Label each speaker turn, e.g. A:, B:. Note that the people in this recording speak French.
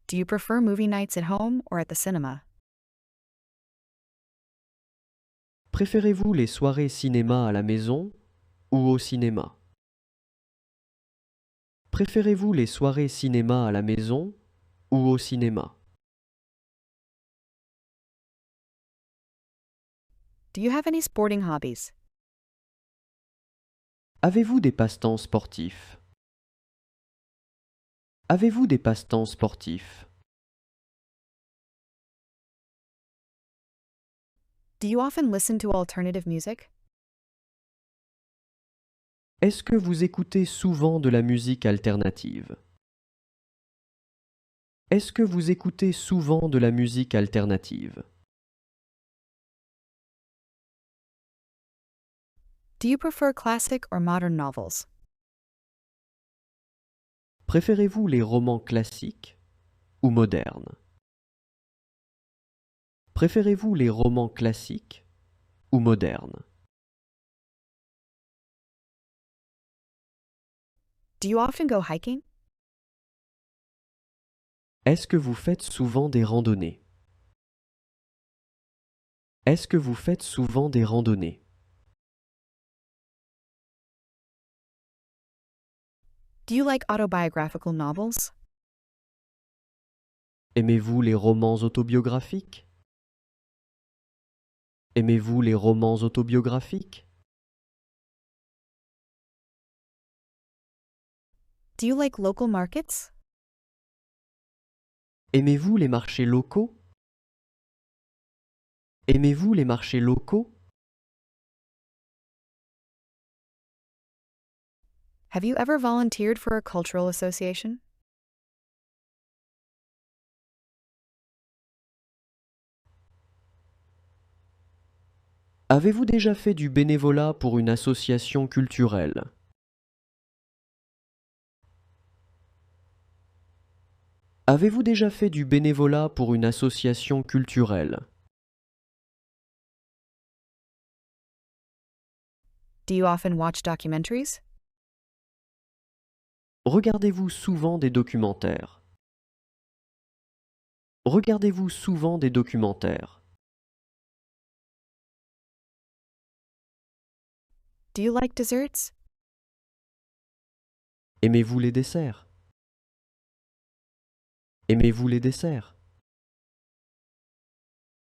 A: Do you prefer movie nights at home or at the cinema?
B: Préférez-vous les soirées cinéma à la maison ou au cinéma? Préférez-vous les soirées cinéma à la maison ou au cinéma?
A: Do you have any sporting hobbies?
B: Avez-vous des passe-temps sportifs? Avez-vous des passe-temps sportifs?
A: Do you often listen to alternative music?
B: Est-ce que vous écoutez souvent de la musique alternative? Est-ce que vous écoutez souvent de la musique alternative?
A: Do you prefer classic or modern novels?
B: Préférez-vous les romans classiques ou modernes? Préférez-vous les romans classiques ou modernes?
A: Do you often go hiking?
B: Est-ce que vous faites souvent des randonnées? Est-ce que vous faites souvent des randonnées?
A: Do you like autobiographical novels?
B: Aimez-vous les romans autobiographiques? Aimez-vous les romans autobiographiques?
A: Do you like local markets?
B: Aimez-vous les marchés locaux? Aimez-vous les marchés locaux?
A: Have you ever volunteered for a cultural association?
B: Avez-vous déjà fait du bénévolat pour une association culturelle? Avez-vous déjà fait du bénévolat pour une association culturelle?
A: Do you often watch documentaries?
B: Regardez-vous souvent des documentaires? Regardez-vous souvent des documentaires?
A: Do you like desserts?
B: Aimez-vous les desserts? Aimez-vous les desserts?